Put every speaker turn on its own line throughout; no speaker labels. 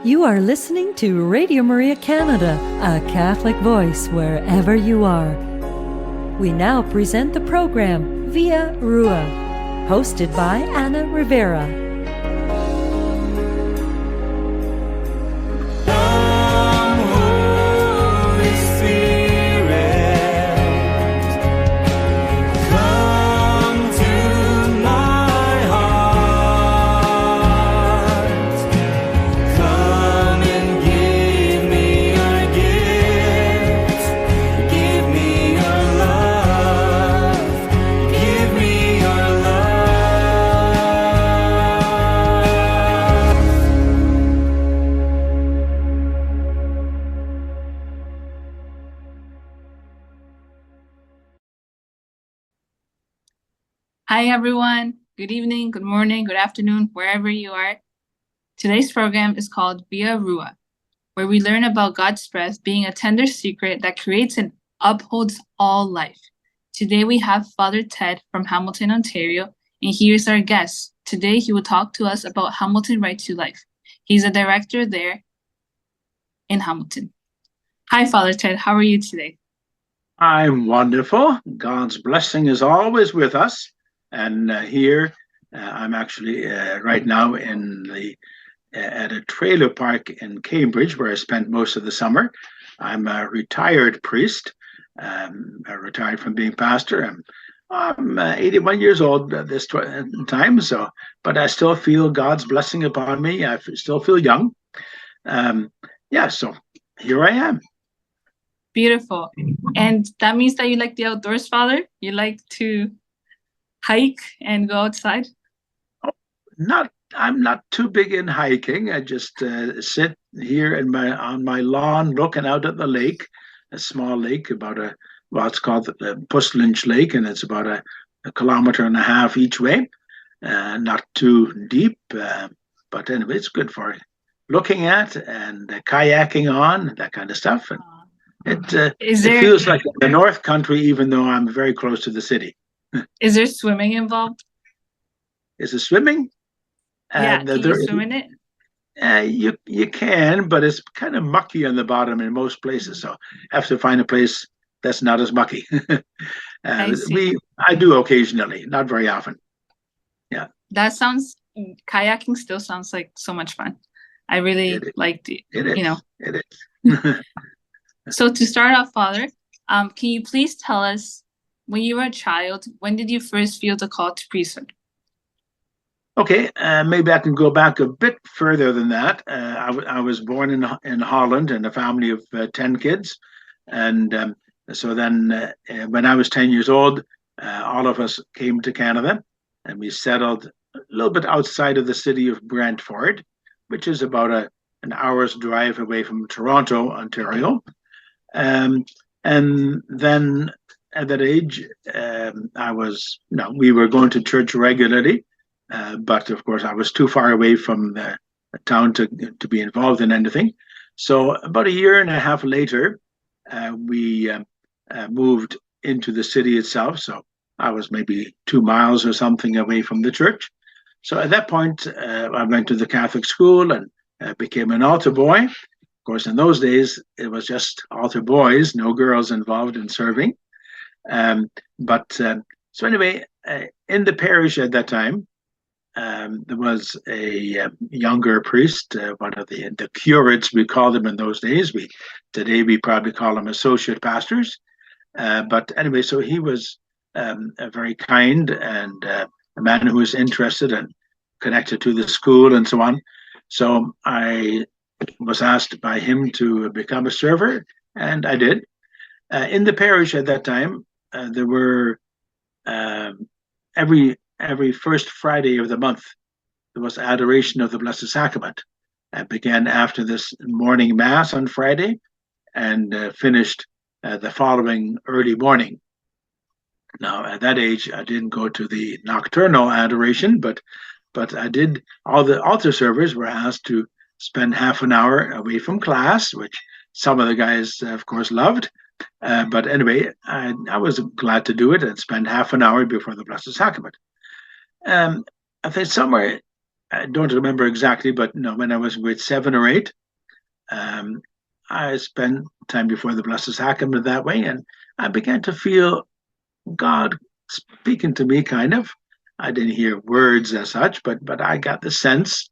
You are listening to Radio Maria Canada, a Catholic voice wherever you are. We now present the program Via Ruah, hosted by Anna Rivera.
Hi, everyone. Good evening, good morning, good afternoon, wherever you are. Today's program is called Via Ruah, where we learn about God's breath being a tender secret that creates and upholds all life. Today we have Father Ted from Hamilton, Ontario, and he is our guest. Today he will talk to us about Hamilton Right to Life. He's a director there in Hamilton. Hi, Father Ted. How are you today?
I'm wonderful. God's blessing is always with us. And here, I'm actually right now at a trailer park in Cambridge, where I spent most of the summer. I'm a retired priest. I retired from being pastor. I'm 81 years old at this time, but I still feel God's blessing upon me. I still feel young. So here I am.
Beautiful. And that means that you like the outdoors, Father? You like to hike and go outside?
I'm not too big in hiking. I just sit here on my lawn looking out at the lake, a small lake, it's called the Puslinch Lake, and it's about a kilometer and a half each way. Not too deep, but anyway, it's good for looking at and kayaking on, that kind of stuff. And it feels like the North Country, even though I'm very close to the city.
Is there swimming involved?
Is it swimming?
Yeah, can you swim in
it? You can, but it's kind of mucky on the bottom in most places. So I have to find a place that's not as mucky. I do occasionally, not very often. Yeah.
Kayaking still sounds like so much fun. I really liked it.
It is.
So to start off, Father, can you please tell us, when you were a child, when did you first feel the call to priesthood?
Okay, maybe I can go back a bit further than that. I was born in Holland in a family of 10 kids. And so then when I was 10 years old, all of us came to Canada, and we settled a little bit outside of the city of Brantford, which is about an hour's drive away from Toronto, Ontario. And then at that age, we were going to church regularly, but of course I was too far away from the town to be involved in anything. So about a year and a half later, we moved into the city itself. So I was maybe 2 miles or something away from the church. So at that point, I went to the Catholic school and became an altar boy. Of course, in those days, it was just altar boys, no girls involved in serving. So anyway, in the parish at that time, there was a younger priest, one of the curates, we called them in those days. Today we probably call them associate pastors. But anyway, so he was a very kind and a man who was interested and connected to the school and so on. So I was asked by him to become a server, and I did. In the parish at that time, there were every first Friday of the month, there was adoration of the Blessed Sacrament. It began after this morning mass on Friday and finished the following early morning. Now, at that age, I didn't go to the nocturnal adoration, but I did. All the altar servers were asked to spend half an hour away from class, which some of the guys, of course, loved. But anyway, I was glad to do it and spend half an hour before the Blessed Sacrament. I think somewhere I don't remember exactly, but no, when I was in grade 7 or 8, I spent time before the Blessed Sacrament that way, and I began to feel God speaking to me, kind of. I didn't hear words as such, but I got the sense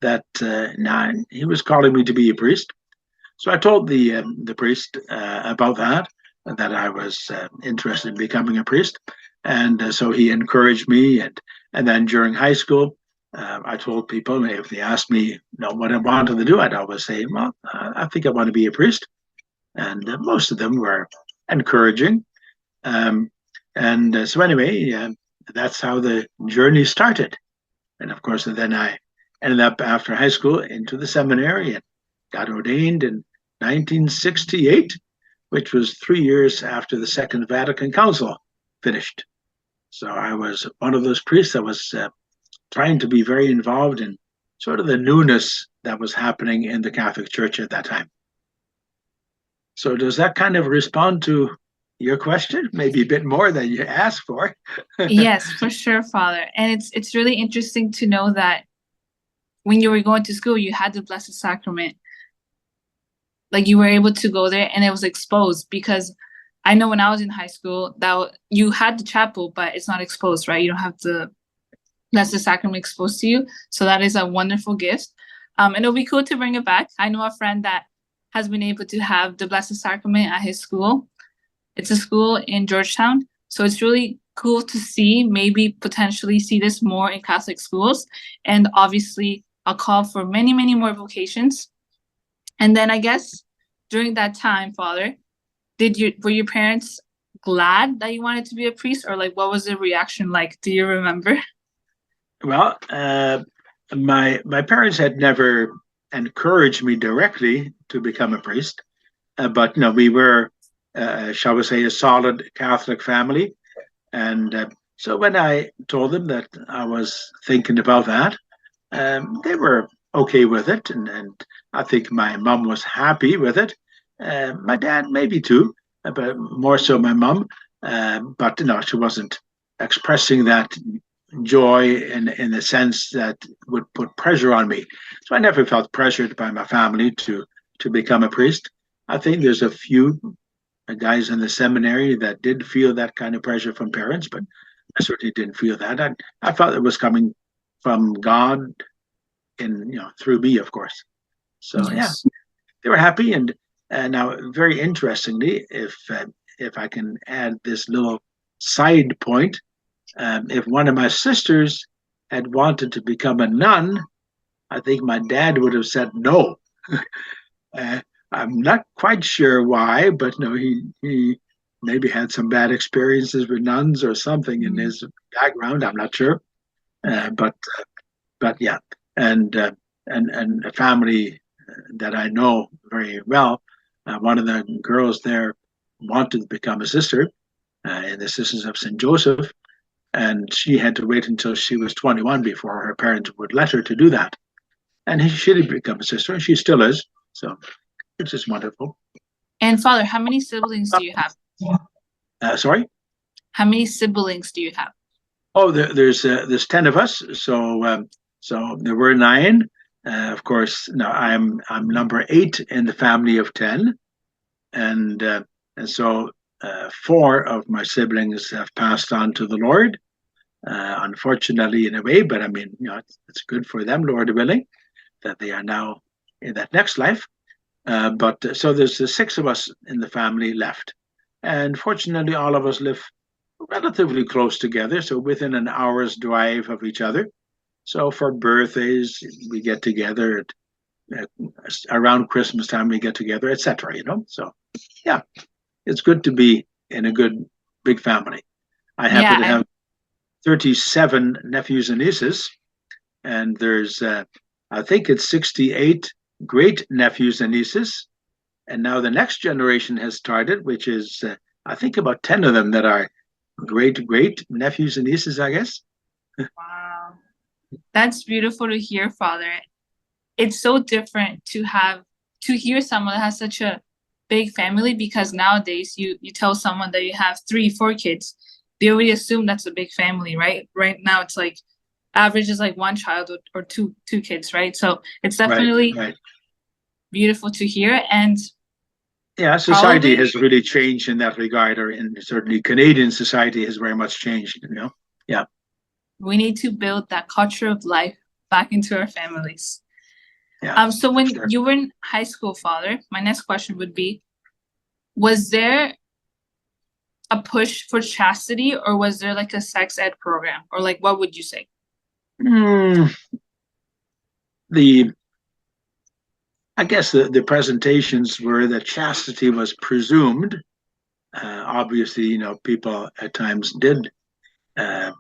that he was calling me to be a priest. So I told the priest about that I was interested in becoming a priest, and so he encouraged me. And then during high school, I told people if they asked me, what I wanted to do, I'd always say, "Well, I think I want to be a priest," and most of them were encouraging. Um, and so anyway, that's how the journey started. And of course, then I ended up after high school into the seminary and got ordained in 1968, which was 3 years after the Second Vatican Council finished. So I was one of those priests that was trying to be very involved in sort of the newness that was happening in the Catholic Church at that time. So does that kind of respond to your question? Maybe a bit more than you asked for.
Yes, for sure, Father. And it's really interesting to know that when you were going to school, you had the Blessed Sacrament. Like you were able to go there and it was exposed, because I know when I was in high school that you had the chapel, but it's not exposed, right? You don't have the Blessed Sacrament exposed to you. So that is a wonderful gift. And it'll be cool to bring it back. I know a friend that has been able to have the Blessed Sacrament at his school. It's a school in Georgetown. So it's really cool to see, maybe potentially see this more in Catholic schools. And obviously, I'll call for many, many more vocations. And then I guess during that time, Father, were your parents glad that you wanted to be a priest, or like what was the reaction like? Do you remember?
Well, my parents had never encouraged me directly to become a priest, but no, we were, shall we say, a solid Catholic family, and so when I told them that I was thinking about that, they were okay with it, and I think my mom was happy with it. My dad maybe too, but more so my mom. But she wasn't expressing that joy in the sense that would put pressure on me. So I never felt pressured by my family to become a priest. I think there's a few guys in the seminary that did feel that kind of pressure from parents, but I certainly didn't feel that. I felt it was coming from God through me, of course. So yeah,
Yes.
they were happy. And now, very interestingly, if I can add this little side point, if one of my sisters had wanted to become a nun, I think my dad would have said no. uh, I'm not quite sure why, but no, he maybe had some bad experiences with nuns or something in his background. I'm not sure, but yeah, and a family that I know very well. One of the girls there wanted to become a sister in the Sisters of St. Joseph, and she had to wait until she was 21 before her parents would let her to do that. And she did become a sister, and she still is. So it's just wonderful.
And Father, how many siblings do you have?
Sorry?
How many siblings do you have?
Oh, there's 10 of us. So there were 9. Of course, now I'm number 8 in the family of 10, and so 4 of my siblings have passed on to the Lord. Unfortunately, in a way, but I mean, it's good for them, Lord willing, that they are now in that next life. But so there's the 6 of us in the family left, and fortunately, all of us live relatively close together, so within an hour's drive of each other. So for birthdays, we get together. Around Christmas time, we get together, etc. So yeah, it's good to be in a good big family. I happen to have 37 nephews and nieces, and there's I think it's 68 great nephews and nieces, and now the next generation has started, which is I think about 10 of them that are great nephews and nieces, I guess.
Wow, that's beautiful to hear, Father. It's so different to hear someone that has such a big family, because nowadays you tell someone that you have 3-4 kids, they already assume that's a big family, right? Right now it's like average is like one child or two kids, right? So it's
Right,
definitely
right.
beautiful to hear. And
Yeah, society
probably
has really changed in that regard, or in certainly Canadian society has very much changed, Yeah,
we need to build that culture of life back into our families.
yeah,
So
for
when
sure.
you were in high school, Father, my next question would be, was there a push for chastity, or was there like a sex ed program, or like what would you say?
Hmm, the I guess the presentations were that chastity was presumed. Obviously, people at times did, have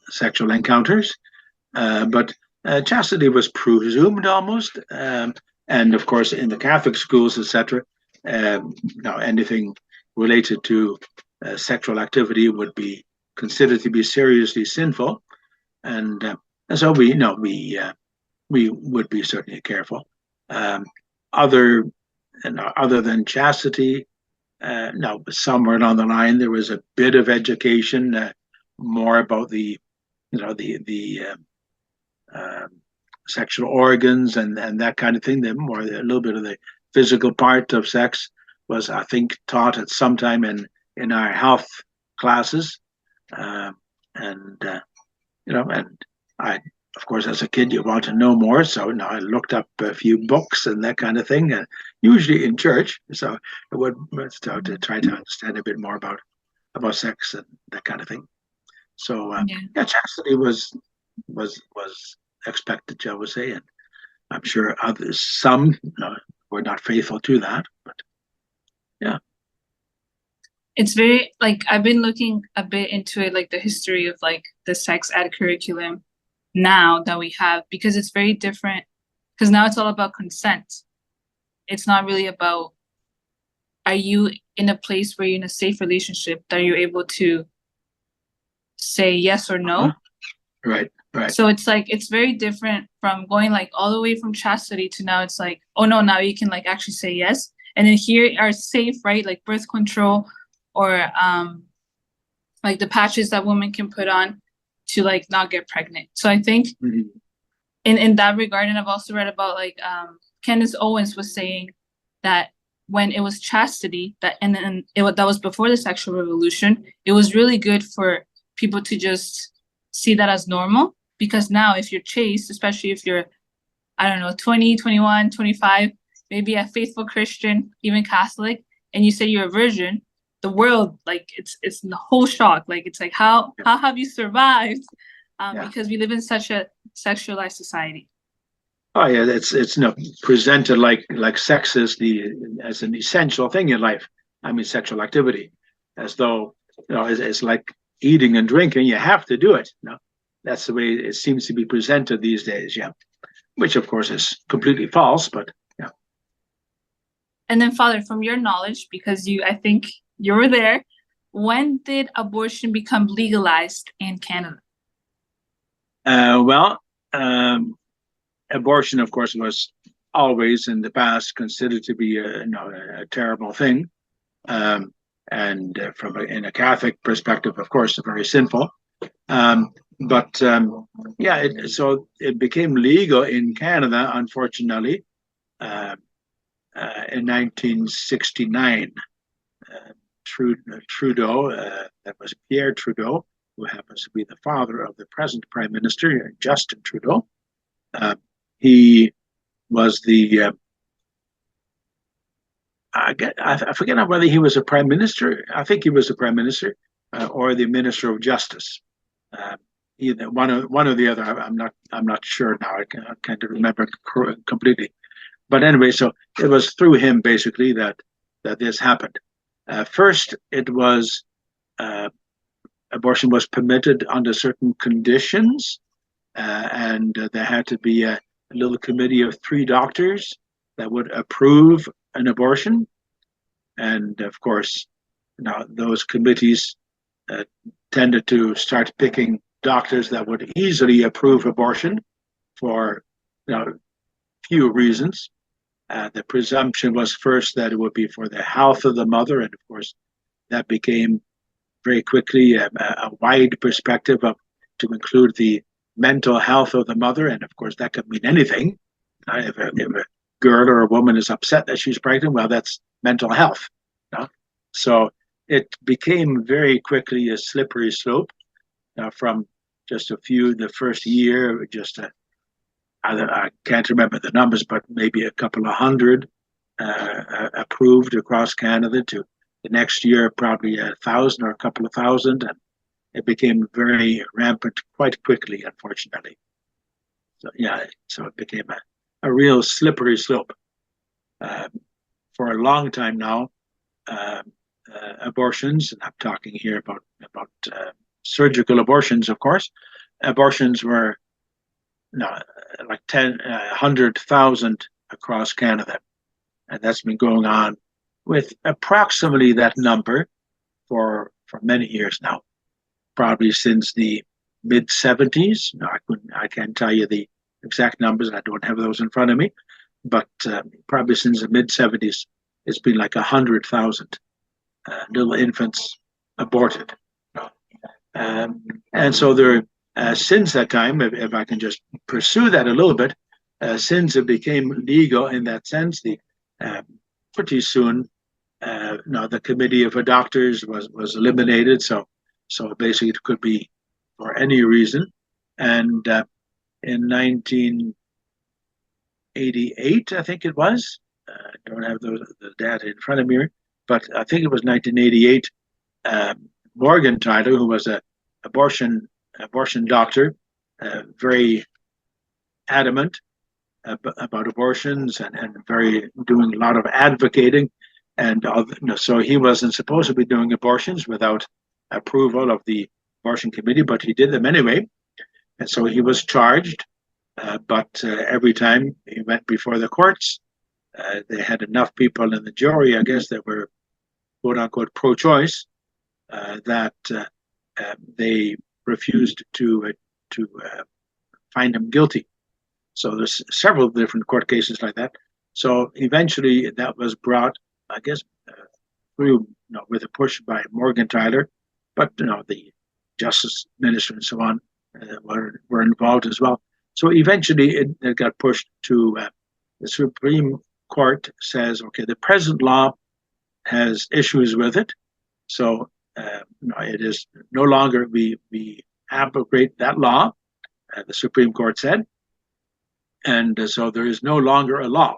sexual encounters, but chastity was presumed almost. And of course, in the Catholic schools, etc., anything related to sexual activity would be considered to be seriously sinful, and so we would be certainly careful. Um, other other than chastity, no, somewhere along the line there was a bit of education, more about the sexual organs and that kind of thing. A little bit of the physical part of sex was, I think, taught at some time in our health classes, and and I, of course, as a kid, you want to know more. So I looked up a few books and that kind of thing, and usually in church. So I would start to try to understand a bit more about sex and that kind of thing. So
Yeah.
yeah, chastity was expected, shall we say, and I'm sure some were not faithful to that, but yeah.
It's very like I've been looking a bit into it, like the history of like the sex ed curriculum now that we have, because it's very different. Because now it's all about consent. It's not really about, are you in a place where you're in a safe relationship that you're able to say yes or no.
Right, right.
So it's like it's very different from going like all the way from chastity to now it's like, oh no, now you can like actually say yes. And then here are safe, right? Like birth control or like the patches that women can put on to like not get pregnant. So I think in that regard, and I've also read about like Candace Owens was saying that when it was chastity, that that was before the sexual revolution, it was really good for people to just see that as normal, because now if you're chaste, especially if you're, I don't know, 20, 21, 25, maybe a faithful Christian, even Catholic, and you say you're a virgin, the world, like it's in the whole shock. Like it's like, how have you survived? Because we live in such a sexualized society.
Oh yeah, it's presented like sex is as an essential thing in life. I mean, sexual activity, as though it's like eating and drinking. You have to do it. That's the way it seems to be presented these days. Yeah, which of course is completely false. But yeah.
And then, Father, from your knowledge, because I think you were there, when did abortion become legalized in Canada?
Well, abortion, of course, was always in the past considered to be a terrible thing, and in a Catholic perspective, of course, very sinful. But yeah, so it became legal in Canada, unfortunately, in 1969. Trudeau, that was Pierre Trudeau, who happens to be the father of the present Prime Minister, Justin Trudeau. He was I forget now whether he was a prime minister. I think he was a prime minister or the minister of justice. Either one or the other. I'm not sure now. I can't remember completely. But anyway, so it was through him basically that this happened. First, it was abortion was permitted under certain conditions, and there had to be a little committee of 3 doctors that would approve an abortion. And of course, now those committees tended to start picking doctors that would easily approve abortion for few reasons. The presumption was first that it would be for the health of the mother, and of course, that became very quickly a wide perspective of to include the mental health of the mother, and of course that could mean anything. If a girl or a woman is upset that she's pregnant, well, that's mental health. So it became very quickly a slippery slope from just the first year, I can't remember the numbers, but maybe a couple of hundred approved across Canada, to the next year probably 1,000 or a couple of thousand, and it became very rampant quite quickly, unfortunately. So it became a real slippery slope. For a long time now, abortions, and I'm talking here about surgical abortions, of course. Abortions were like 100,000 across Canada. And that's been going on with approximately that number for many years now, probably since the mid 70s. I can't tell you the exact numbers. I don't have those in front of me, but probably since the mid 70s, it's been like 100,000 little infants aborted. And so there, since that time, if I can just pursue that a little bit, since it became legal in that sense, pretty soon, the committee of doctors was eliminated. So basically, it could be for any reason. And in 1988, I think it was. I don't have the data in front of me, but I think it was 1988. Morgan Tyler, who was an abortion doctor, very adamant about abortions and doing a lot of advocating, and so he wasn't supposed to be doing abortions without approval of the abortion committee, but he did them anyway, and so he was charged. But every time he went before the courts, they had enough people in the jury, I guess, that were quote unquote pro-choice, that they refused to find him guilty. So there's several different court cases like that. So eventually that was brought, I guess, through with a push by Morgan Tyler, but the Justice Minister and so on were involved as well. So eventually it got pushed to the Supreme Court says, okay, the present law has issues with it, so it is no longer we abrogate that law. The Supreme Court said, and so there is no longer a law.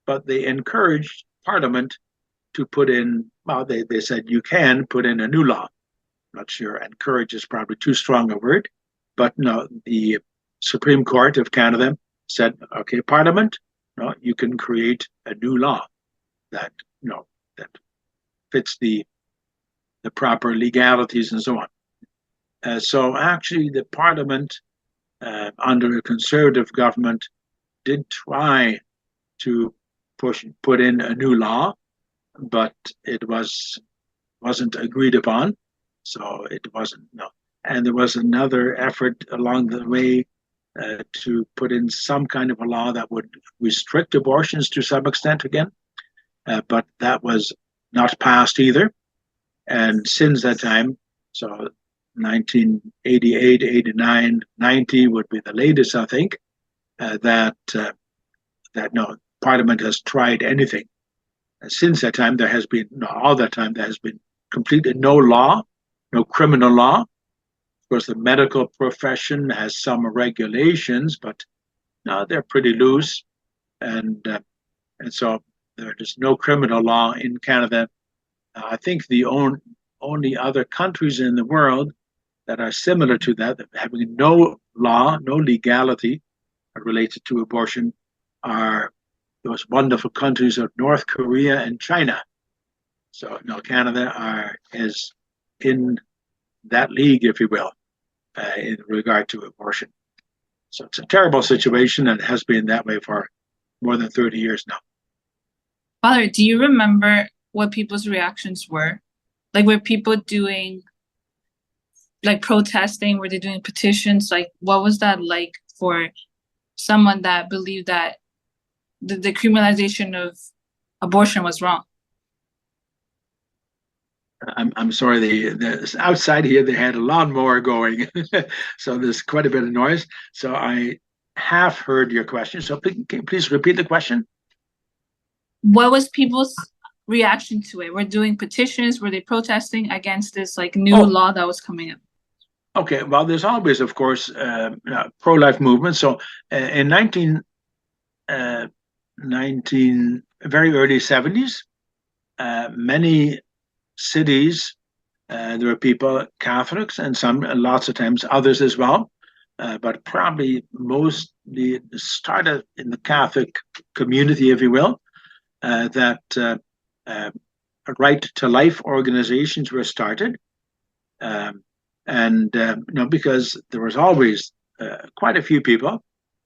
But they encouraged Parliament to put in. Well, they said you can put in a new law. I'm not sure. Encourage is probably too strong a word, but no, the Supreme Court of Canada said, okay, Parliament, you can create a new law that that fits the proper legalities and so on. So actually, the Parliament, under a Conservative government, did try to put in a new law, but it wasn't agreed upon. So it wasn't. And there was another effort along the way to put in some kind of a law that would restrict abortions to some extent again, but that was not passed either. And since that time, so 1988, 89, 90 would be the latest, I think, that Parliament has tried anything. And since that time, there has been completely no law, no criminal law. Of course, the medical profession has some regulations, but they're pretty loose, and so there's no criminal law in Canada. I think the only other countries in the world that are similar to that, having no law, no legality related to abortion, are those wonderful countries of North Korea and China. So Canada is in that league, if you will, in regard to abortion. So it's a terrible situation, and it has been that way for more than 30 years now.
Father, do you remember what people's reactions were? Like, were people doing, like, protesting? Were they doing petitions? Like, what was that like for someone that believed that the criminalization of abortion was wrong?
I'm sorry. The outside here they had a lawnmower going, so there's quite a bit of noise. So I half heard your question. So can you please repeat the question?
What was people's reaction to it? Were doing petitions? Were they protesting against this like new
Oh,
law that was coming up?
okay. Well, there's always, of course, pro-life movement. So in 19 very early 70s, many cities, there were people, Catholics, and some, lots of times others as well, but probably mostly started in the Catholic community, if you will, that uh, right to life organizations were started. Um, and because there was always quite a few people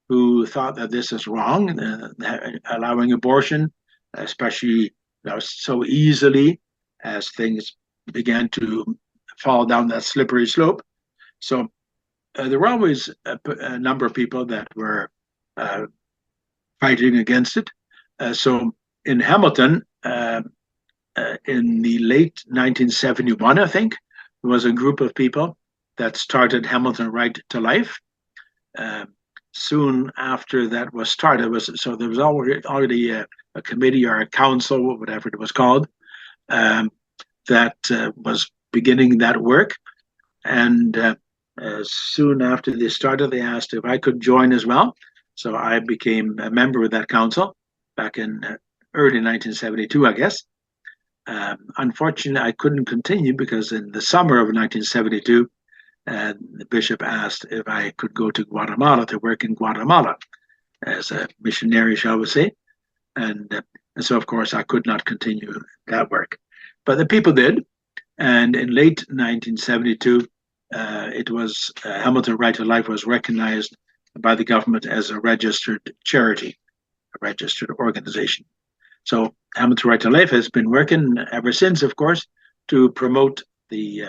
who thought that this is wrong, allowing abortion, especially so easily as things began to fall down that slippery slope. So there were always a number of people that were uh, fighting against it. So in Hamilton, in the late 1971, I think, there was a group of people that started Hamilton Right to Life. Uh, Soon after that was started, so there was already a committee or a council, whatever it was called, um, that was beginning that work. And soon after they started, they asked if I could join as well. So I became a member of that council back in early 1972, I guess. Unfortunately, I couldn't continue because in the summer of 1972, the bishop asked if I could go to Guatemala to work in Guatemala as a missionary, shall we say. And so, of course, I could not continue that work. But the people did. And in late 1972, it was Hamilton Right to Life was recognized by the government as a registered charity, a registered organization. So Hamilton Right to Life has been working ever since, of course, to promote the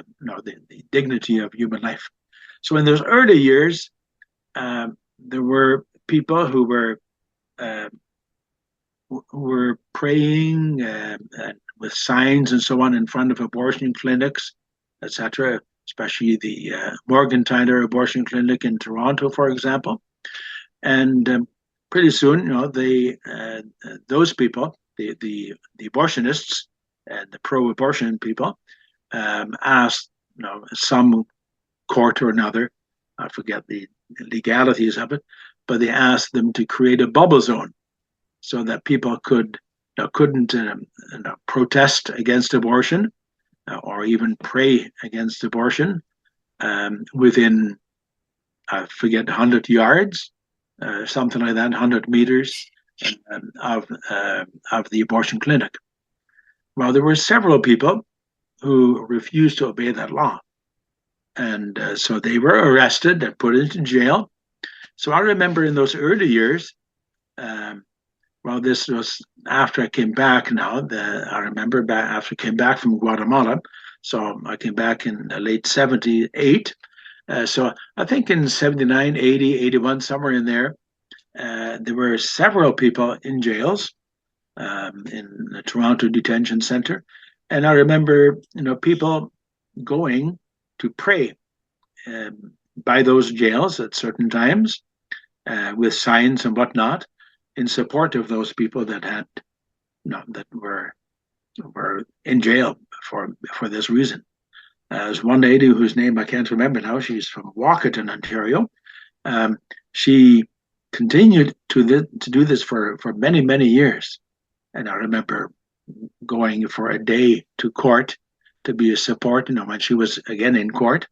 dignity of human life. So in those early years, there were people uh, who were praying with signs and so on in front of abortion clinics, etc. Especially the Morgan-Tyler abortion clinic in Toronto, for example. And pretty soon, they those people, the abortionists and the pro-abortion people, asked, some court or another, I forget the legalities of it, but they asked them to create a bubble zone so that people couldn't protest against abortion or even pray against abortion within, I forget, 100 yards, something like that, 100 meters of the abortion clinic. Well, there were several people who refused to obey that law. And so they were arrested and put into jail. So I remember in those early years, well, this was after I came back now. I remember after I came back from Guatemala. So I came back in late 78. So I think in 79, 80, 81, somewhere in there, there were several people in jails in the Toronto Detention Center. And I remember, people going to pray by those jails at certain times with signs and whatnot in support of those people that had, that were in jail for this reason. There's one lady whose name I can't remember now. She's from Walkerton, Ontario. She continued to do this for many, many years. And I remember going for a day to court to be a support, when she was again in court.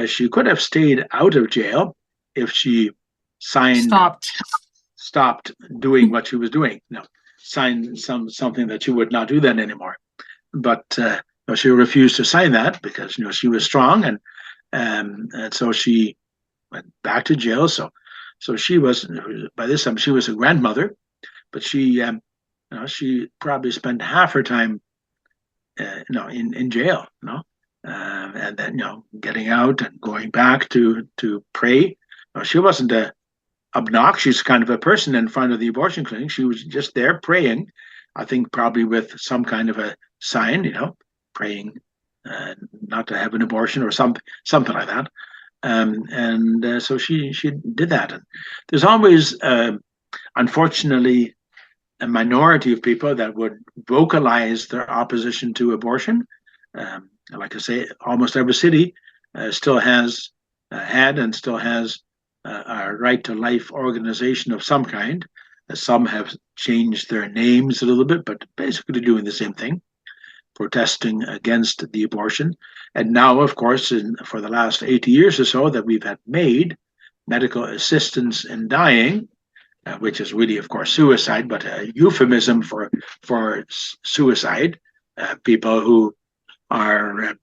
She could have stayed out of jail if she stopped doing what she was doing. Signed something that she would not do that anymore. But she refused to sign that because she was strong, and so she went back to jail. So she was, by this time she was a grandmother, but she she probably spent half her time in jail, and then getting out and going back to pray. She wasn't a obnoxious kind of a person in front of the abortion clinic. She was just there praying, I think probably with some kind of a sign, praying not to have an abortion or something like that. So she did that. And there's always, unfortunately, a minority of people that would vocalize their opposition to abortion. Like I say, almost every city still has had and still has a right to life organization of some kind. Some have changed their names a little bit, but basically doing the same thing, protesting against the abortion. And now, of course, for the last 80 years or so, that we've had MAID, medical assistance in dying, which is really, of course, suicide, but a euphemism for suicide. People who are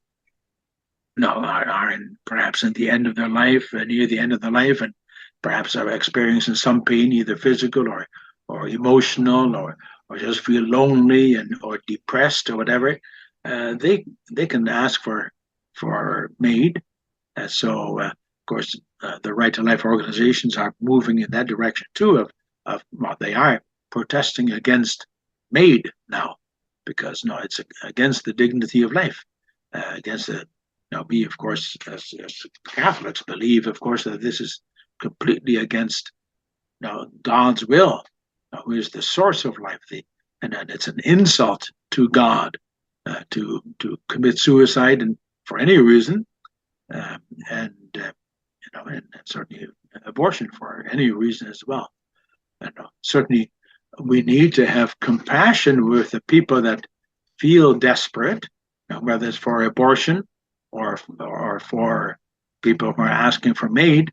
perhaps at the end of their life, near the end of their life, and perhaps are experiencing some pain, either physical or emotional, or just feel lonely or depressed or whatever. They can ask for MAID. Of course, the Right to Life organizations are moving in that direction too. They are protesting against MAID now, because it's against the dignity of life, against the. Now, we, of course, as Catholics, believe, of course, that this is completely against God's will, who is the source of life. And it's an insult to God to commit suicide and for any reason, and certainly abortion for any reason as well. And certainly, we need to have compassion with the people that feel desperate, whether it's for abortion or for people who are asking for MAID.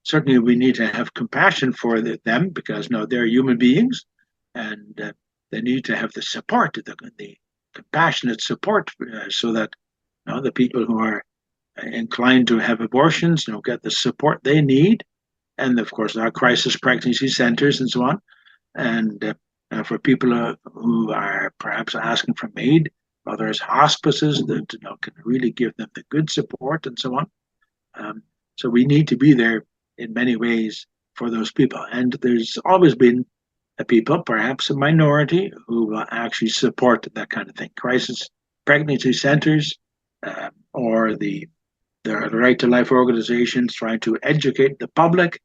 Certainly, we need to have compassion for them, because they're human beings, and they need to have the support, the compassionate support, so that the people who are inclined to have abortions get the support they need. And of course, our crisis pregnancy centers and so on. And for people who are perhaps asking for MAID, there's hospices that can really give them the good support and so on. So we need to be there in many ways for those people. And there's always been people, perhaps a minority, who will actually support that kind of thing. Crisis pregnancy centers, or the Right to Life organizations trying to educate the public,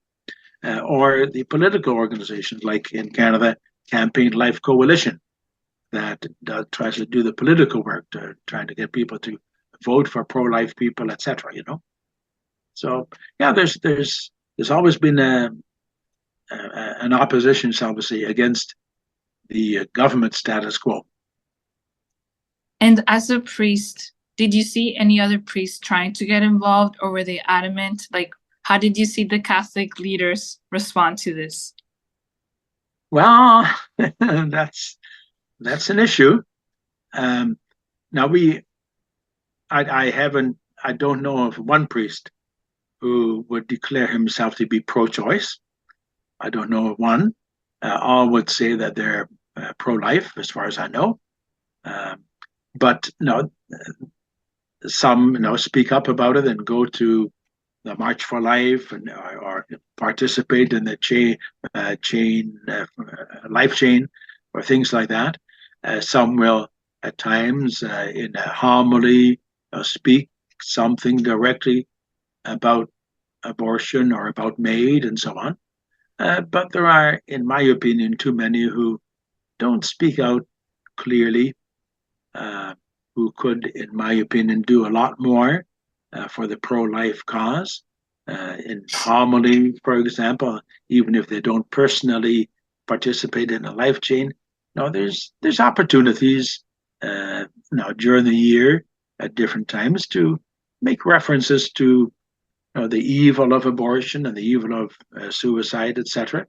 or the political organizations, like in Canada, Campaign Life Coalition, that tries to do the political work, trying to get people to vote for pro-life people, etc. So yeah, there's always been an opposition, shall we say, against the government status quo.
And as a priest, did you see any other priests trying to get involved, or were they adamant? Like, how did you see the Catholic leaders respond to this?
Well, that's an issue. Now I don't know of one priest who would declare himself to be pro-choice. I don't know of one. All would say that they're pro-life, as far as I know. But some speak up about it and go to the March for Life, and or participate in the life chain, or things like that. Some will, at times, in a homily, speak something directly about abortion or about MAID and so on. But there are, in my opinion, too many who don't speak out clearly, who could, in my opinion, do a lot more for the pro-life cause. In homily, for example, even if they don't personally participate in a life chain, there's opportunities during the year at different times to make references to the evil of abortion and the evil of suicide, etc.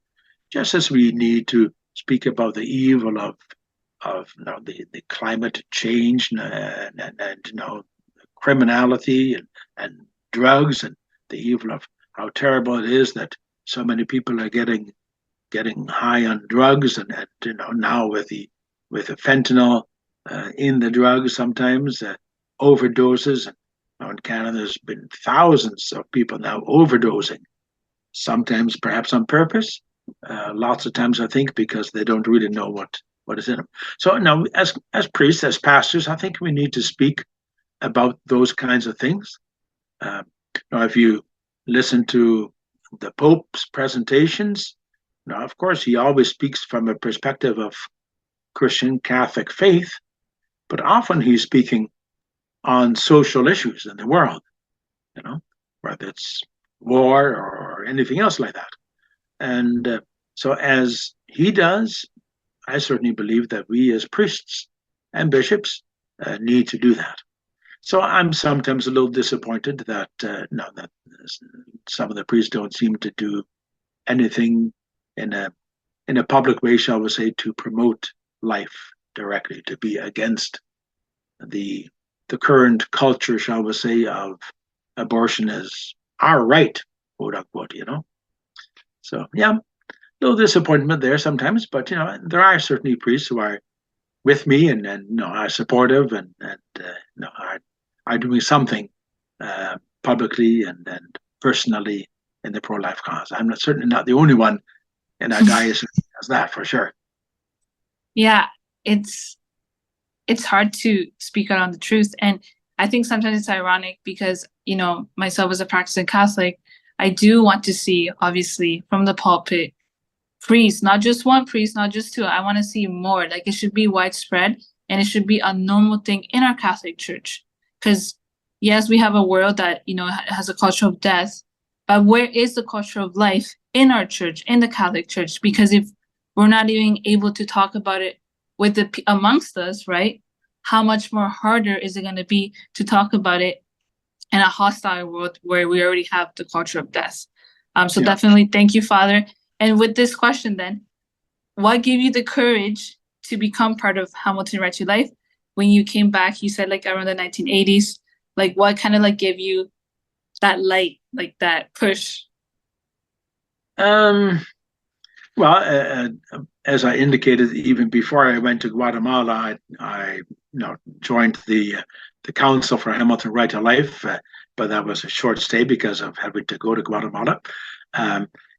Just as we need to speak about the evil of the climate change and criminality and drugs, and the evil of how terrible it is that so many people are getting high on drugs, and now with the fentanyl in the drugs, sometimes overdoses. In Canada, there's been thousands of people now overdosing, sometimes perhaps on purpose, lots of times I think because they don't really know what is in them. So now, as priests, as pastors, I think we need to speak about those kinds of things. Now, if you listen to the Pope's presentations, now, of course, he always speaks from a perspective of Christian Catholic faith, but often he's speaking on social issues in the world, whether it's war or anything else like that. And so, as he does, I certainly believe that we as priests and bishops need to do that. So I'm sometimes a little disappointed that that some of the priests don't seem to do anything in a public way, shall we say, to promote life directly, to be against the current culture, shall we say, of abortion as our right, quote unquote. So yeah, a little disappointment there sometimes, but there are certainly priests who are with me and are supportive and are doing something publicly and personally in the pro-life cause. I'm certainly not the only one in our diocese who does that, for sure.
Yeah, it's hard to speak out on the truth, and I think sometimes it's ironic because myself as a practicing Catholic, I do want to see, obviously, from the pulpit, priests, not just one priest, not just two. I want to see more. Like, it should be widespread, and it should be a normal thing in our Catholic Church. Because yes, we have a world that has a culture of death, but where is the culture of life in our church, in the Catholic Church? Because if we're not even able to talk about it with amongst us, right? How much more harder is it going to be to talk about it in a hostile world where we already have the culture of death? Definitely thank you, Father. And with this question then, what gave you the courage to become part of Hamilton Right to Life? When you came back, you said around the 1980s, what kind of gave you that light, that push?
Well, as I indicated, even before I went to Guatemala, I joined the Council for Hamilton Right to Life, but that was a short stay because of having to go to Guatemala.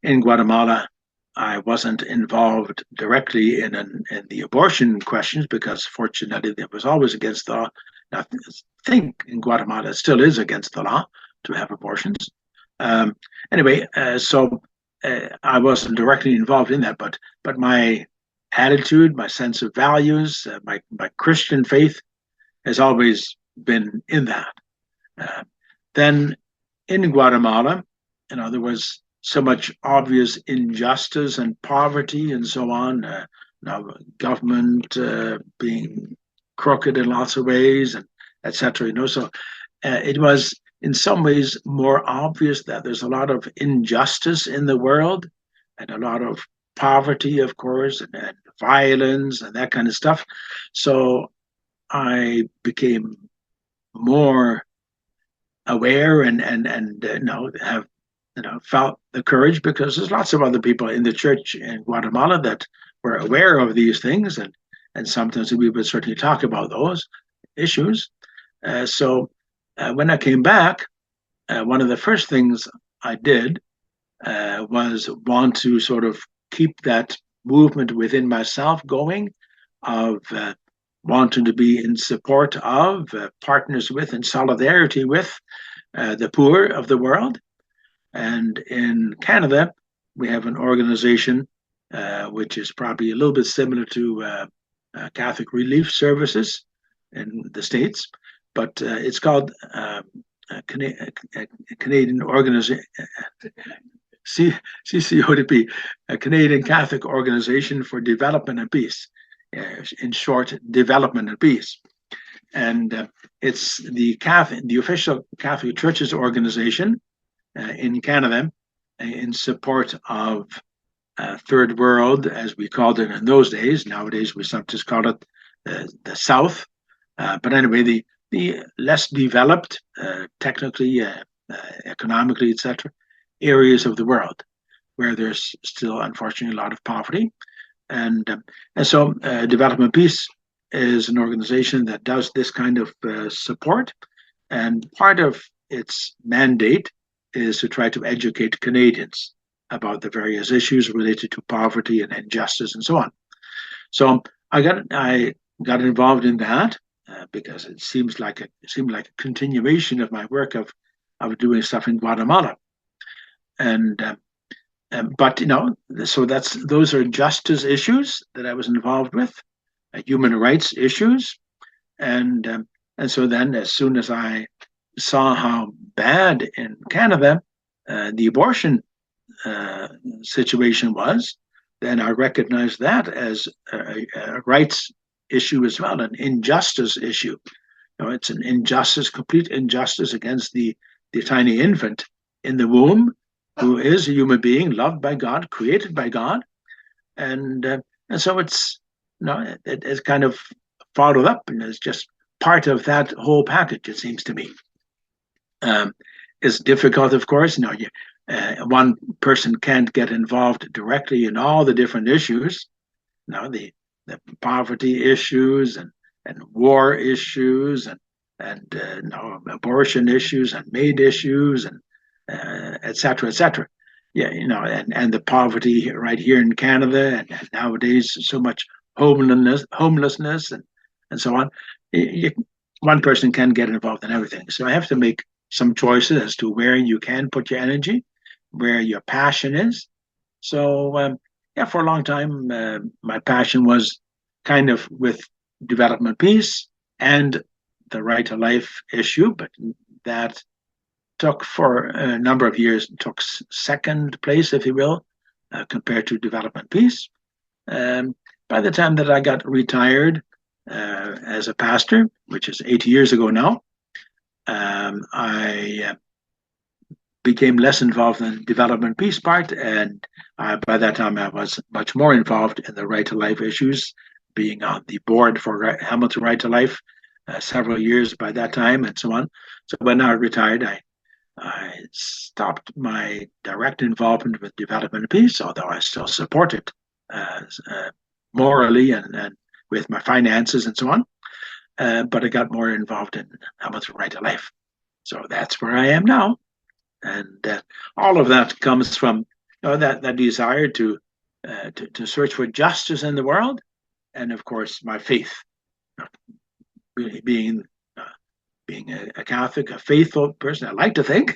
In Guatemala, I wasn't involved directly in the abortion questions because, fortunately, it was always against the law. I think in Guatemala it still is against the law to have abortions. Anyway, so I wasn't directly involved in that, but my attitude, my sense of values, my Christian faith has always been in that. Then in Guatemala, there was so much obvious injustice and poverty and so on. Government being crooked in lots of ways, and etc. So it was in some ways more obvious that there's a lot of injustice in the world and a lot of poverty, of course, and violence and that kind of stuff. So I became more aware and have felt the courage, because there's lots of other people in the church in Guatemala that were aware of these things, and sometimes we would certainly talk about those issues. So when I came back, one of the first things I did was want to sort of keep that movement within myself going, of wanting to be in support of, partners with, and solidarity with the poor of the world. And in Canada, we have an organization which is probably a little bit similar to Catholic Relief Services in the States, but it's called Canadian Organization, CCODP, a Canadian Catholic Organization for Development and Peace, in short, Development and Peace. And it's the official Catholic Church's organization in Canada in support of Third World, as we called it in those days. Nowadays, we sometimes call it the South. But anyway, the less developed, technically, economically, etc., areas of the world where there's still, unfortunately, a lot of poverty. And so Development Peace is an organization that does this kind of support. And part of its mandate is to try to educate Canadians about the various issues related to poverty and injustice and so on. So I got involved in that because it seemed like a continuation of my work of doing stuff in Guatemala. And but so those are justice issues that I was involved with, human rights issues, and so then as soon as I saw how bad in Canada the abortion situation was, then I recognized that as a rights issue as well, an injustice issue. It's an injustice, complete injustice against the tiny infant in the womb, who is a human being, loved by God, created by God, and so it's kind of followed up, and it's just part of that whole package. It seems to me. It's difficult, of course. One person can't get involved directly in all the different issues. The poverty issues and war issues and abortion issues and maid issues and et cetera, et cetera. Yeah, and the poverty right here in Canada, and nowadays so much homelessness and so on. One person can get involved in everything. So I have to make some choices as to where you can put your energy, where your passion is. So for a long time, my passion was kind of with development peace and the right to life issue, but that took for a number of years, took second place, if you will, compared to development peace. By the time that I got retired as a pastor, which is 80 years ago now, I became less involved in the development peace part, and by that time I was much more involved in the right to life issues, being on the board for Hamilton Right to Life several years by that time, and so on. So when I retired, I stopped my direct involvement with development peace, although I still support it morally and with my finances and so on. But I got more involved in Hamilton Right to Life. So that's where I am now. And all of that comes from that desire to search for justice in the world, and of course my faith, being a Catholic, a faithful person, I like to think,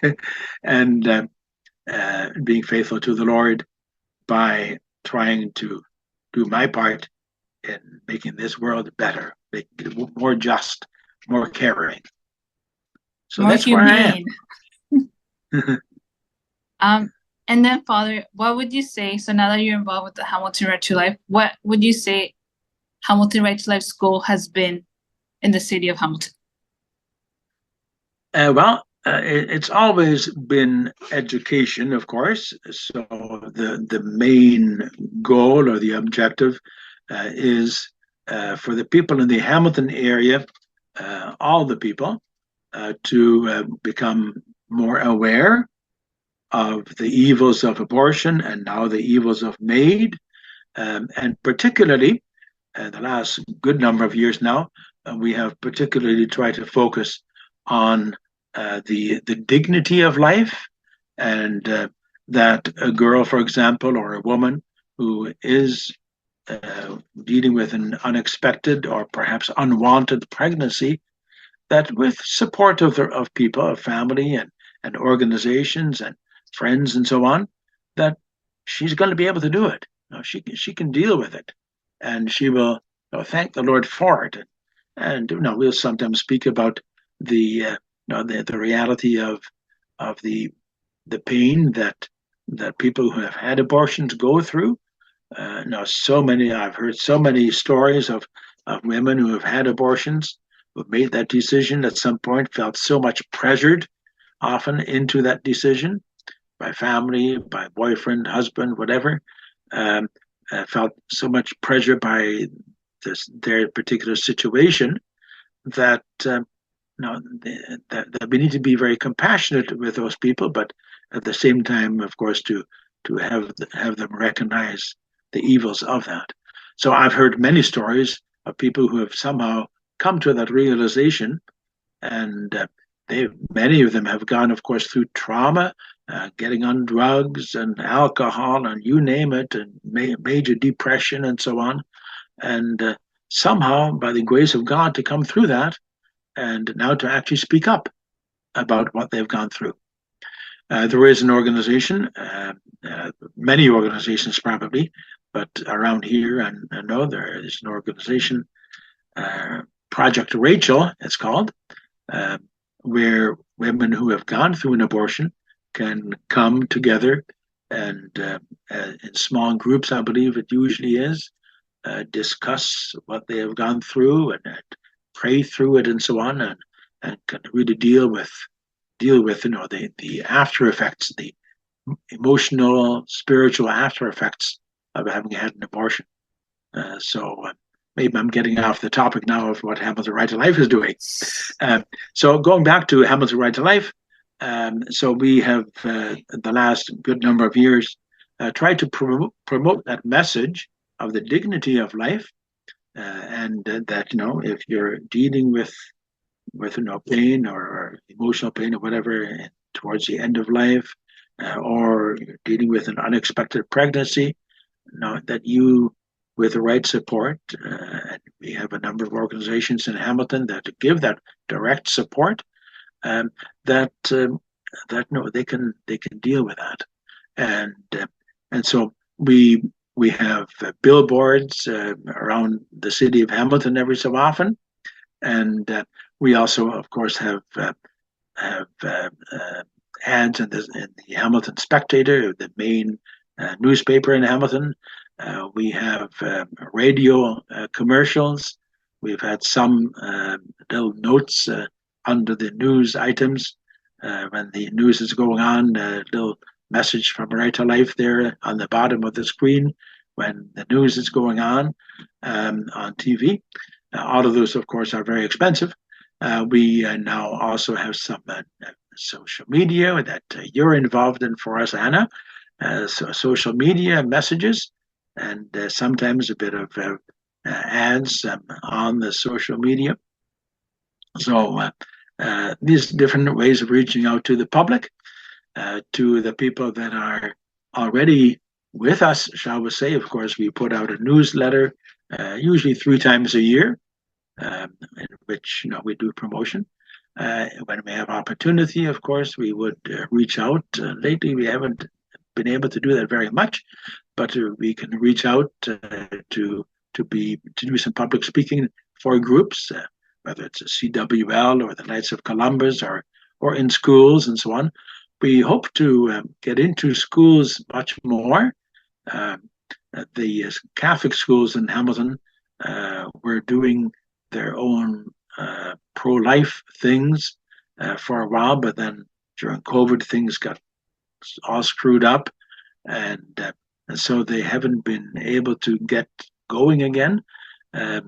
and being faithful to the Lord by trying to do my part in making this world better, making it more just, more caring. So
more
that's
humane.
Where I am.
And then, Father, what would you say? So now that you're involved with the Hamilton Right to Life, what would you say Hamilton Right to Life's goal has been in the city of Hamilton?
It's always been education, of course. So the main goal or the objective is for the people in the Hamilton area, all the people, to become more aware of the evils of abortion and now the evils of maid, and particularly the last good number of years now, we have particularly tried to focus on the dignity of life, and that a girl, for example, or a woman who is dealing with an unexpected or perhaps unwanted pregnancy, that with support of people, of family and organizations and friends and so on, that she's going to be able to do it. She can deal with it, and she will thank the Lord for it. And we'll sometimes speak about the reality of the pain that people who have had abortions go through. I've heard so many stories of women who have had abortions, who've made that decision at some point, felt so much pressured often into that decision by family, by boyfriend, husband, whatever, felt so much pressure by their particular situation that that we need to be very compassionate with those people, but at the same time, of course, to have them recognize the evils of that. So I've heard many stories of people who have somehow come to that realization, and many of them have gone, of course, through trauma, getting on drugs and alcohol and you name it, and major depression and so on. And somehow, by the grace of God, to come through that and now to actually speak up about what they've gone through. There is an organization, many organizations probably, but around here, I know there is an organization, Project Rachel, it's called, where women who have gone through an abortion can come together and in small groups, I believe it usually is, discuss what they have gone through and pray through it and so on, and can really deal with the after effects, the emotional, spiritual after effects of having had an abortion. So maybe I'm getting off the topic now of what Hamilton Right to Life is doing. So going back to Hamilton Right to Life, so we have the last good number of years tried to promote that message of the dignity of life, and that if you're dealing with pain or emotional pain or whatever towards the end of life, or you're dealing with an unexpected pregnancy, that you, with the right support, and we have a number of organizations in Hamilton that give that direct support, that they can deal with that, and so we have billboards around the city of Hamilton every so often, and we also, of course, have ads in the Hamilton Spectator, the main newspaper in Hamilton. We have radio commercials. We've had some little notes under the news items when the news is going on, a little message from Right to Life there on the bottom of the screen when the news is going on TV. All of those, of course, are very expensive. We now also have some social media that you're involved in for us, Anna. So social media messages, and sometimes a bit of ads on the social media. So these different ways of reaching out to the public, to the people that are already with us, shall we say. Of course, we put out a newsletter usually 3 times a year, in which we do promotion. When we have opportunity, of course, we would reach out. Lately, we haven't been able to do that very much, but we can reach out to do some public speaking for groups, whether it's a CWL or the Knights of Columbus or in schools and so on. We hope to get into schools much more. The Catholic schools in Hamilton were doing their own pro-life things for a while, but then during COVID, things got all screwed up, and so they haven't been able to get going again.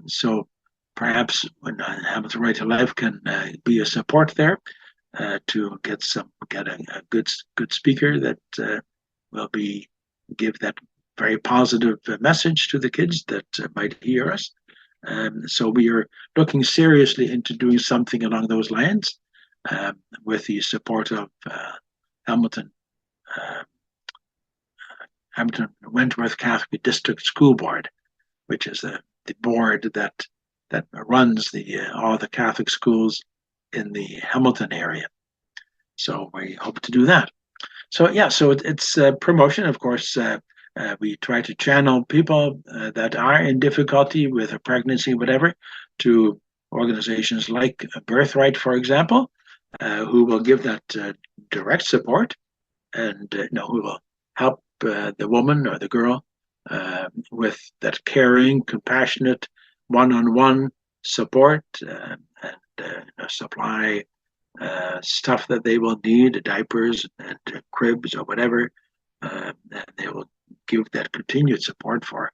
So perhaps when Hamilton Right to Life can be a support there to get a good speaker that will give that very positive message to the kids that might hear us. So we are looking seriously into doing something along those lines with the support of Hamilton Wentworth Catholic District School Board, which is the board that runs all the Catholic schools in the Hamilton area. So we hope to do that. So yeah, so it's promotion, of course. We try to channel people that are in difficulty with a pregnancy, whatever, to organizations like Birthright, for example, who will give that direct support, and who will help the woman or the girl with that caring, compassionate, one-on-one support, and supply stuff that they will need, diapers and cribs or whatever, and they will give that continued support for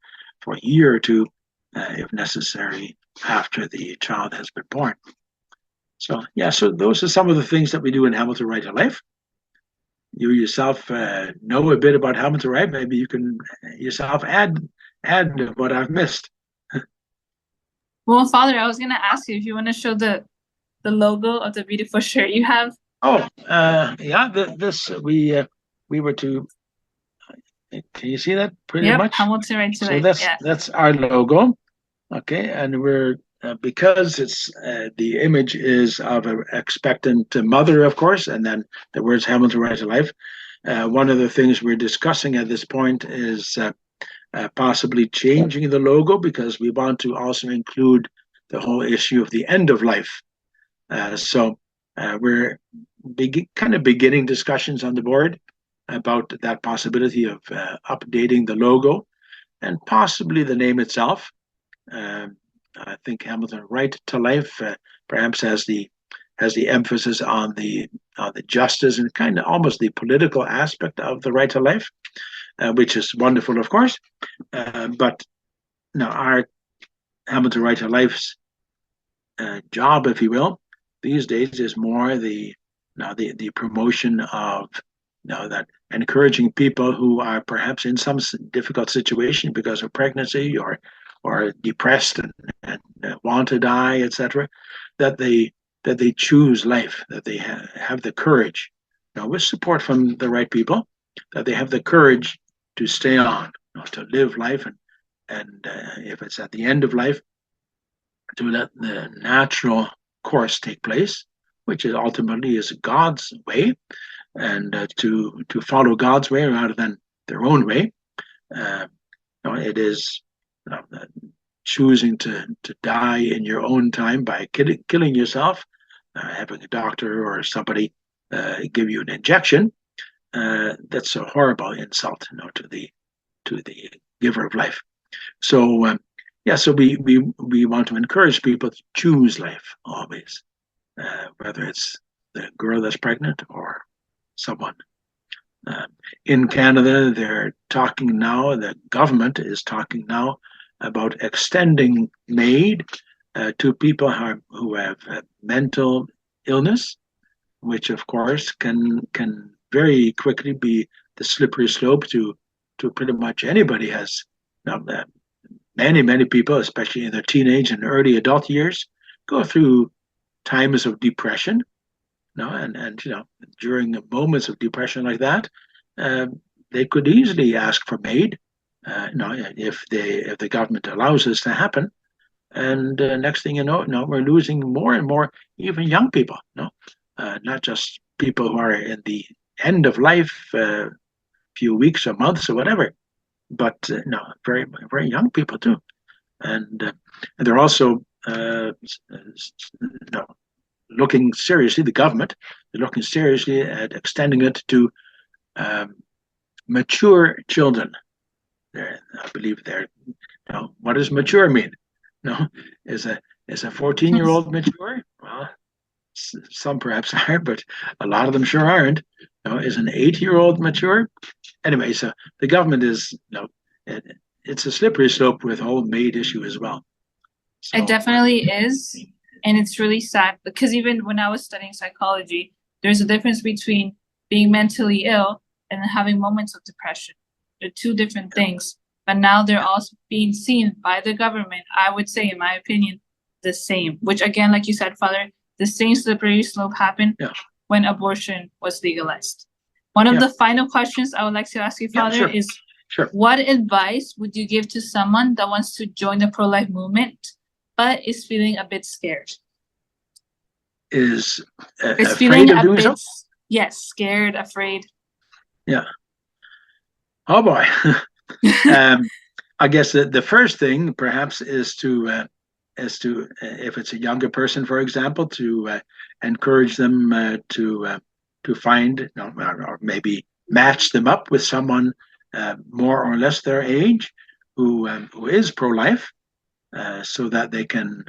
a year or two, if necessary, after the child has been born. So yeah, so those are some of the things that we do in Hamilton Right to Life. You yourself know a bit about Hamilton Right. Maybe you can yourself add what I've missed.
Well, Father, I was going to ask you if you want to show the logo of the beautiful shirt you have.
Oh, yeah. This we were to. Can you see that pretty
Yep,
much?
Hamilton Right to
So
Life.
that's our logo, Okay, and we're because it's the image is of an expectant mother, of course, and then the words Hamilton Right to Life. One of the things we're discussing at this point is possibly changing the logo because we want to also include the whole issue of the end of life. So we're kind of beginning discussions on the board about that possibility of updating the logo and possibly the name itself. Um, I think Hamilton Right to Life perhaps has the emphasis on the justice and kind of almost the political aspect of the right to life, which is wonderful, of course. But now our Hamilton Right to Life's job, if you will, these days is more the promotion of that encouraging people who are perhaps in some difficult situation because of pregnancy or depressed and want to die, etc., that they choose life, that they have the courage, with support from the right people, that they have the courage to stay on, to live life, and if it's at the end of life, to let the natural course take place, which is ultimately is God's way, and to follow God's way rather than their own way. Uh, it is choosing to die in your own time by killing yourself, having a doctor or somebody give you an injection. That's a horrible insult, to the giver of life. So yeah, so we want to encourage people to choose life always, whether it's the girl that's pregnant or someone. Uh, in Canada, they're talking now. The government is talking now about extending MAID to people who have mental illness, which of course can very quickly be the slippery slope to pretty much anybody has. Now, many people, especially in their teenage and early adult years, go through times of depression. And during moments of depression like that, uh, they could easily ask for MAID. If the government allows this to happen, and next thing you know, we're losing more and more, even young people. Not just people who are in the end of life, few weeks or months or whatever, but very very young people too, and they're also looking seriously. The government they're looking seriously at extending it to um, mature children. I believe they're. What does mature mean? No, is a 14-year-old mature? Well, some perhaps are, but a lot of them sure aren't. Is an 8-year-old mature? Anyway, so the government is it, it's a slippery slope with the whole MAID issue as well. So,
It definitely is. And it's really sad because even when I was studying psychology, there's a difference between being mentally ill and having moments of depression. They're two different things. But now they're also being seen by the government, I would say, in my opinion, the same. Which again, like you said, Father, the same slippery slope happened when abortion was legalized. One of the final questions I would like to ask you, Father, is what advice would you give to someone that wants to join the pro-life movement but is feeling a bit scared?
Is
feeling a bit, yes, scared, afraid.
Yeah. Oh boy. I guess the first thing perhaps is to if it's a younger person, for example, to encourage them to find or maybe match them up with someone more or less their age who is pro-life, so that they can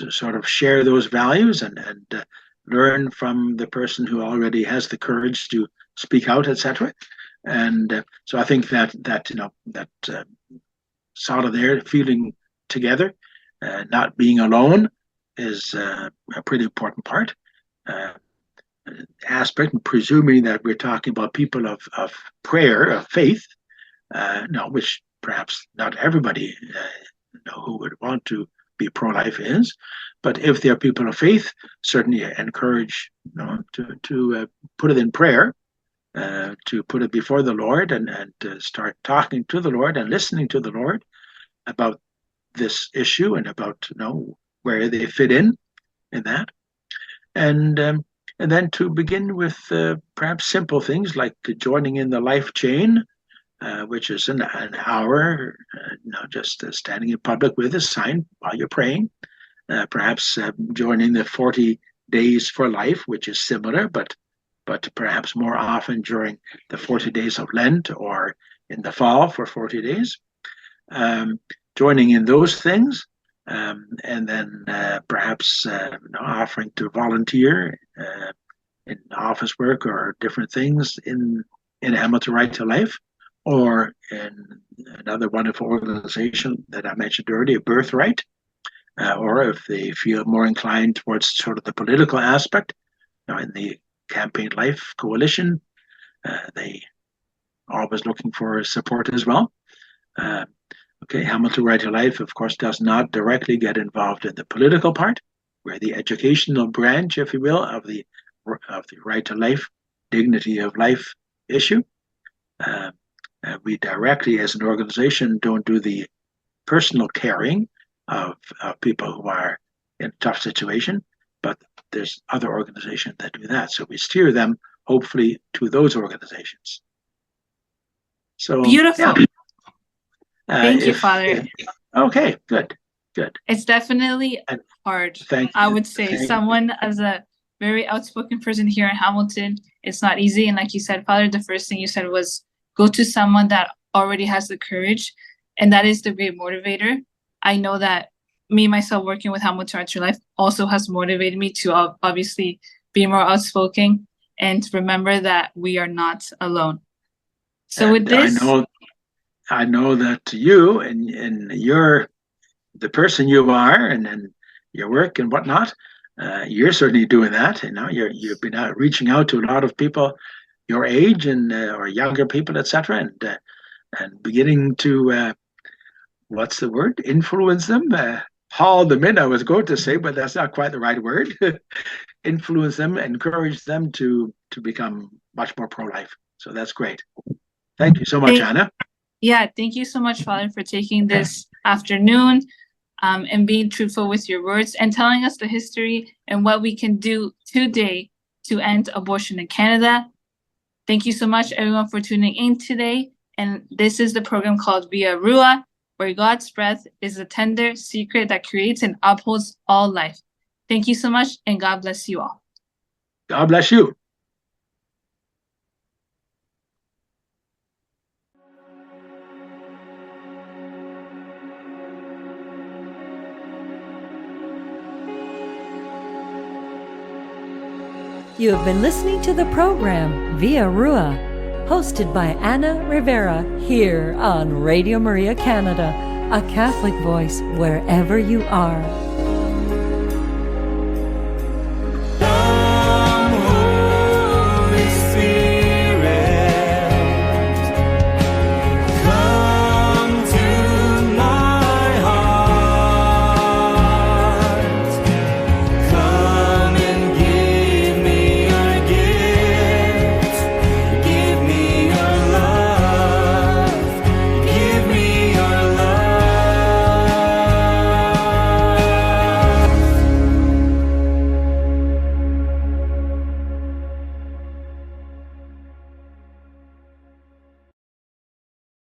sort of share those values and learn from the person who already has the courage to speak out, etc. And so I think that solidarity, feeling together, not being alone, is a pretty important part. Uh, Aspect, and presuming that we're talking about people of prayer, of faith, which perhaps not everybody who would want to be pro-life is, but if they are people of faith, certainly encourage to put it in prayer, to put it before the Lord and to start talking to the Lord and listening to the Lord about this issue and about where they fit in that, and then to begin with perhaps simple things like joining in the life chain, which is an hour, just standing in public with a sign while you're praying. Perhaps joining the 40 days for life, which is similar, but perhaps more often during the 40 days of Lent or in the fall for 40 days. Joining in those things, and then perhaps offering to volunteer in office work or different things in Hamilton Right to Life, or in another wonderful organization that I mentioned earlier, Birthright, or if they feel more inclined towards sort of the political aspect, in the Campaign Life Coalition, they always looking for support as well. Hamilton Right to Life, of course, does not directly get involved in the political part. We're the educational branch, if you will, of the Right to Life, dignity of life issue. We directly, as an organization, don't do the personal caring of people who are in a tough situation, but there's other organizations that do that. So we steer them, hopefully, to those organizations. So
beautiful.
Yeah.
Thank you, Father.
Okay, good.
It's definitely hard.
Thank you.
I would say someone as a very outspoken person here in Hamilton, it's not easy. And like you said, Father, the first thing you said was go to someone that already has the courage. And that is the great motivator. I know that me, myself, working with Hamilton Right to Life also has motivated me to obviously be more outspoken and to remember that we are not alone. So with this,
I know that you and the person you are, and your work and whatnot, you're certainly doing that. You've been reaching out to a lot of people your age and or younger people, etc., and beginning to what's the word? Influence them, haul them in. I was going to say, but that's not quite the right word. Influence them, encourage them to become much more pro-life. So that's great. Thank you so much, Anna.
Yeah, thank you so much, Father, for taking this afternoon and being truthful with your words and telling us the history and what we can do today to end abortion in Canada. Thank you so much, everyone, for tuning in today. And this is the program called Via Ruah, where God's breath is a tender secret that creates and upholds all life. Thank you so much, and God bless you all.
God bless you.
You have been listening to the program Via Ruah, hosted by Anna Rivera here on Radio Maria Canada, a Catholic voice wherever you are.